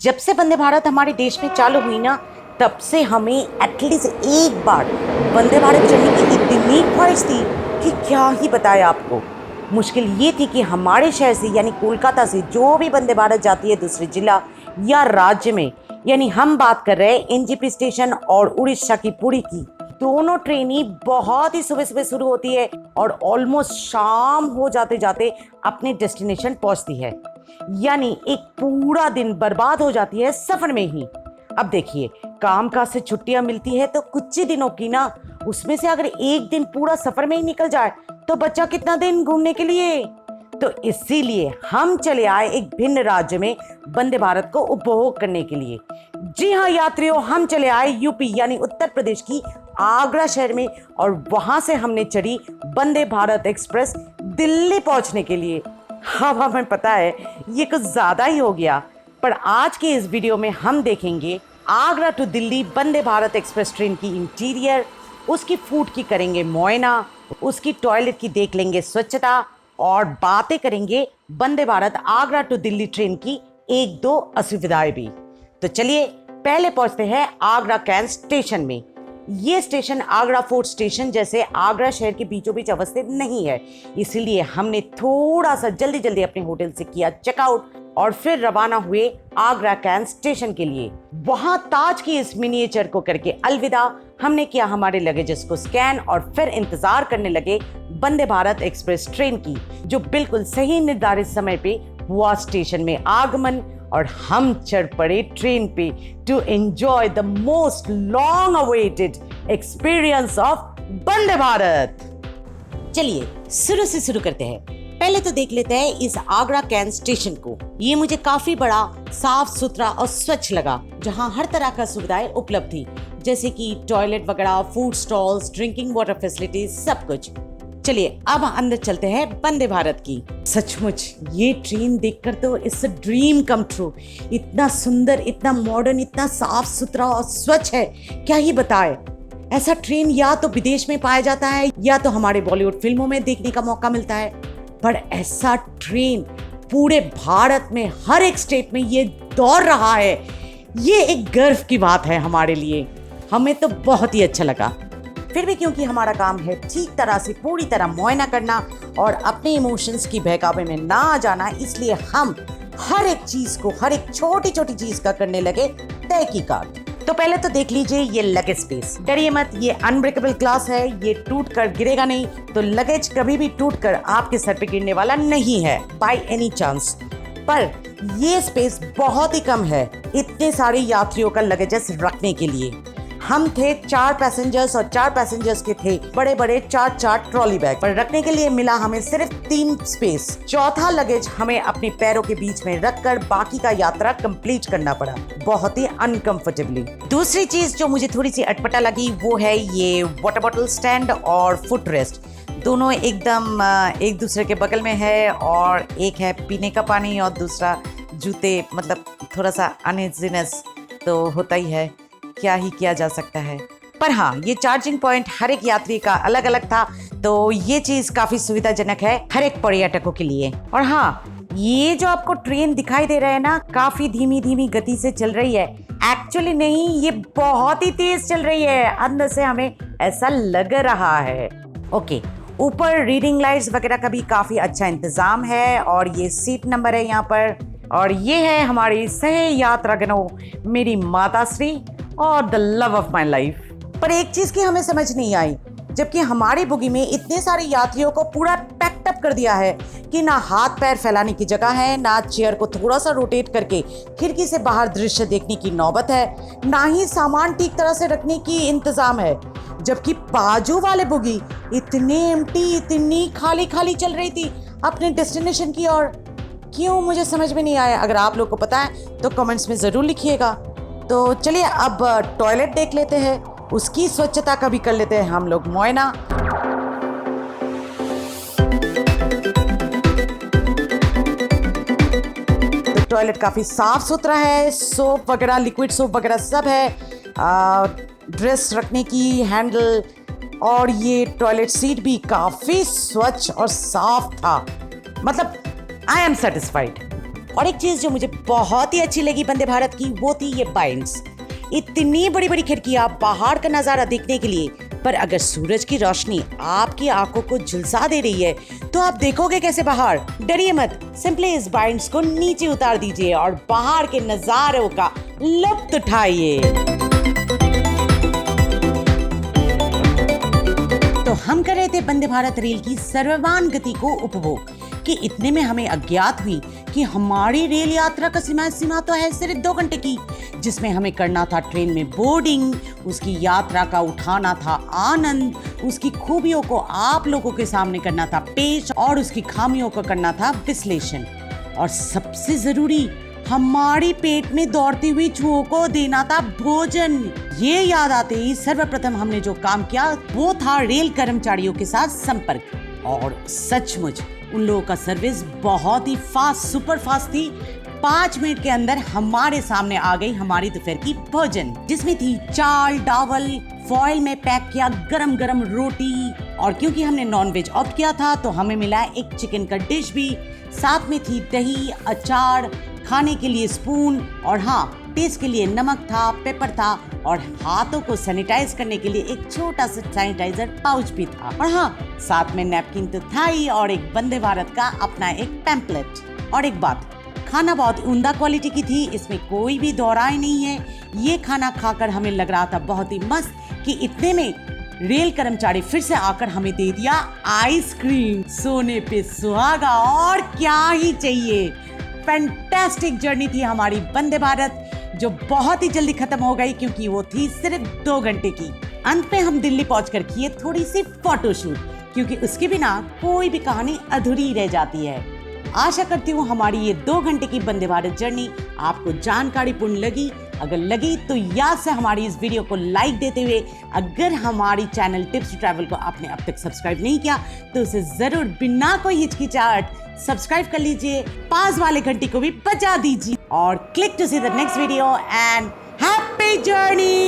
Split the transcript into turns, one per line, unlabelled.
जब से वंदे भारत हमारे देश में चालू हुई ना, तब से हमें एटलीस्ट एक बार वंदे भारत चढ़ने की इतनी ख्वाहिश थी कि क्या ही बताएं आपको। मुश्किल ये थी कि हमारे शहर से यानी कोलकाता से जो भी वंदे भारत जाती है दूसरे जिला या राज्य में, यानी हम बात कर रहे हैं एनजेपी स्टेशन और उड़ीसा की पुरी की, दोनों ट्रेन ही बहुत ही सुबह सुबह शुरू होती है और ऑलमोस्ट शाम हो जाते जाते अपने डेस्टिनेशन पहुंचती है। यानी एक पूरा दिन बर्बाद हो जाती है सफर में ही। अब देखिए, काम काज से छुट्टियां मिलती है तो कुछ ही दिनों की ना, उसमें से अगर एक दिन पूरा सफर में ही निकल जाए तो बच्चा कितना दिन घूमने के लिए। तो इसीलिए हम चले आए एक भिन्न राज्य में वंदे भारत को उपभोग करने के लिए। जी हाँ यात्रियों, हम चले आए यूपी यानी उत्तर प्रदेश की आगरा शहर में और वहां से हमने चढ़ी वंदे भारत एक्सप्रेस दिल्ली पहुंचने के लिए। अब हमें पता है ये कुछ ज्यादा ही हो गया, पर आज के इस वीडियो में हम देखेंगे Agra to Delhi Vande Bharat express train की इंटीरियर, उसकी फूड की करेंगे मुआयना, उसकी टॉयलेट की देख लेंगे स्वच्छता और बातें करेंगे वंदे भारत आगरा टू दिल्ली ट्रेन की एक दो असुविधाएं भी। तो चलिए पहले पहुंचते हैं आगरा कैंट स्टेशन में। ये स्टेशन आगरा फोर्ट स्टेशन जैसे आगरा शहर के बीचों बीच अवस्थित नहीं है, इसीलिए हमने थोड़ा सा जल्दी जल्दी अपने होटल से किया चेकआउट और फिर रवाना हुए आगरा कैंट स्टेशन के लिए। वहां ताज की इस मिनिएचर को करके अलविदा, हमने किया हमारे लगेजेस को स्कैन और फिर इंतजार करने लगे वंदे भारत एक्सप्रेस ट्रेन की, जो बिल्कुल सही निर्धारित समय पे हुआ स्टेशन में आगमन और हम चढ़ पड़े ट्रेन पे to enjoy the most long awaited experience of Vande Bharat. चलिए शुरू से शुरू करते हैं। पहले तो देख लेते हैं इस आगरा कैंट स्टेशन को। ये मुझे काफी बड़ा, साफ सुथरा और स्वच्छ लगा, जहाँ हर तरह का सुविधाएं उपलब्ध थी, जैसे कि टॉयलेट वगैरह, food stalls, drinking water facilities, सब कुछ। चलिए अब अंदर चलते हैं वंदे भारत की। सचमुच ये ट्रेन देखकर तो it's a dream come true. इतना सुंदर, इतना मॉडर्न, इतना साफ सुथरा और स्वच्छ है, क्या ही बताए। ऐसा ट्रेन या तो विदेश में पाया जाता है या तो हमारे बॉलीवुड फिल्मों में देखने का मौका मिलता है, पर ऐसा ट्रेन पूरे भारत में हर एक स्टेट में ये दौड़ रहा है, ये एक गर्व की बात है हमारे लिए। हमें तो बहुत ही अच्छा लगा। फिर भी क्योंकि हमारा काम है ठीक तरह से पूरी तरह मुआयना करना और अपने इमोशंस की बहकावे में ना आ जाना, इसलिए हम हर एक चीज को, हर एक छोटी छोटी चीज का करने लगे तहकीकात। तो पहले तो देख लीजिए ये लगेज स्पेस। डरिए मत, ये अनब्रेकेबल ग्लास है, ये टूट कर गिरेगा नहीं, तो लगेज कभी भी टूट कर आपके सर पे गिरने वाला नहीं है बाय एनी चांस। पर ये स्पेस बहुत ही कम है इतने सारे यात्रियों का लगेजेस रखने के लिए। हम थे 4 पैसेंजर्स और 4 पैसेंजर्स के थे बड़े बड़े 4 ट्रॉली बैग, पर रखने के लिए मिला हमें सिर्फ 3 स्पेस। चौथा लगेज हमें अपने पैरों के बीच में रखकर बाकी का यात्रा कंप्लीट करना पड़ा, बहुत ही अनकंफर्टेबली। दूसरी चीज जो मुझे थोड़ी सी अटपटा लगी वो है ये वाटर बॉटल स्टैंड और फुट रेस्ट। दोनों एकदम एक दूसरे के बगल में है और एक है पीने का पानी और दूसरा जूते, मतलब थोड़ा सा अनइजीनेस तो होता ही है, क्या ही किया जा सकता है। पर हाँ, ये चार्जिंग पॉइंट हर एक यात्री का अलग अलग था, तो ये चीज काफी सुविधाजनक है हर एक पर्यटकों के लिए। और हाँ, ये जो आपको ट्रेन दिखाई दे रहा है ना, काफी धीमी धीमी गति से चल रही है। एक्चुअली नहीं, ये बहुत ही तेज चल रही है, अंदर से हमें ऐसा लग रहा है। ओके, ऊपर रीडिंग लाइट्स वगैरह का भी काफी अच्छा इंतजाम है और ये सीट नंबर है यहाँ पर। और ये है हमारी सह यात्रागणों, मेरी माता श्री और the love of my life. पर एक चीज की हमें समझ नहीं आई, जबकि हमारी बुगी में इतने सारे यात्रियों को पूरा पैक्ड अप कर दिया है कि ना हाथ पैर फैलाने की जगह है, ना चेयर को थोड़ा सा रोटेट करके खिड़की से बाहर दृश्य देखने की नौबत है, ना ही सामान ठीक तरह से रखने की इंतजाम है। जबकि बाजू वाले बुगी इतनी एम्प्टी, इतनी खाली खाली चल रही थी अपने डेस्टिनेशन की ओर। क्यों, मुझे समझ में नहीं आया। अगर आप लोग को पता है तो कमेंट्स में जरूर लिखिएगा। तो चलिए अब टॉयलेट देख लेते हैं, उसकी स्वच्छता का भी कर लेते हैं हम लोग मुआयना। तो टॉयलेट काफी साफ सुथरा है, सोप वगैरह, लिक्विड सोप वगैरह सब है, ड्रेस रखने की हैंडल, और ये टॉयलेट सीट भी काफी स्वच्छ और साफ था। मतलब आई एम सेटिस्फाइड। और एक चीज जो मुझे बहुत ही अच्छी लगी वंदे भारत की वो थी ये बाइंस। इतनी बड़ी बड़ी खिड़कियां पहाड़ का नजारा देखने के लिए, पर अगर सूरज की रोशनी आपकी आंखों को झुलसा दे रही है तो आप देखोगे कैसे बाहर? डरिए मत, सिंपली इस बाइंड्स को नीचे उतार दीजिए और बाहर के नजारों का लुत्फ उठाइए। तो हम कर रहे थे वंदे भारत रेल की सर्वमान्य गति को उपभोग कि इतने में हमें अज्ञात हुई कि हमारी रेल यात्रा का सीमा तो है सिर्फ 2 घंटे की, जिसमें हमें करना था ट्रेन में बोर्डिंग, उसकी यात्रा का उठाना था आनंद, उसकी खूबियों को आप लोगों के सामने करना था पेश और उसकी खामियों को करना था विश्लेषण, और सबसे जरूरी हमारी पेट में दौड़ती हुई चूहों को देना था भोजन। ये याद आते ही सर्वप्रथम हमने जो काम किया वो था रेल कर्मचारियों के साथ संपर्क, और सचमुच उन लोगों का सर्विस बहुत ही फास्ट, सुपर फास्ट थी। 5 मिनट के अंदर हमारे सामने आ गई हमारी दोपहर की भोजन, जिसमें थी चाल डावल, फॉइल में पैक किया गरम गरम रोटी, और क्योंकि हमने नॉनवेज ऑप्ट किया था तो हमें मिला एक चिकन का डिश भी, साथ में थी दही, अचार, खाने के लिए स्पून, और हाँ टेस्ट के लिए नमक था, पेपर था, और हाथों को सैनिटाइज करने के लिए एक छोटा सा सैनिटाइजर पाउच भी था, और हाँ साथ में नैपकिन तो था ही, और एक वंदे भारत का अपना एक पैम्पलेट। और एक बात, खाना बहुत उम्दा क्वालिटी की थी, इसमें कोई भी दोहराई नहीं है। ये खाना खाकर हमें लग रहा था बहुत ही मस्त कि इतने में रेल कर्मचारी फिर से आकर हमें दे दिया आइसक्रीम। सोने पे सुहागा, और क्या ही चाहिए। फैंटास्टिक जर्नी थी हमारी वंदे भारत, जो बहुत ही जल्दी खत्म हो गई क्योंकि वो थी सिर्फ 2 घंटे की। अंत में हम दिल्ली पहुंचकर किए थोड़ी सी फोटोशूट, क्योंकि उसके बिना कोई भी कहानी अधूरी रह जाती है। आशा करती हूँ हमारी ये 2 घंटे की वंदे भारत जर्नी आपको जानकारीपूर्ण लगी। अगर लगी तो याद से हमारी इस वीडियो को लाइक देते हुए, अगर हमारी चैनल टिप्स टू ट्रैवल को आपने अब तक सब्सक्राइब नहीं किया तो उसे जरूर बिना कोई हिचकिचाहट सब्सक्राइब कर लीजिए, पास वाले घंटी को भी बजा दीजिए, और click to see the next video and happy journey.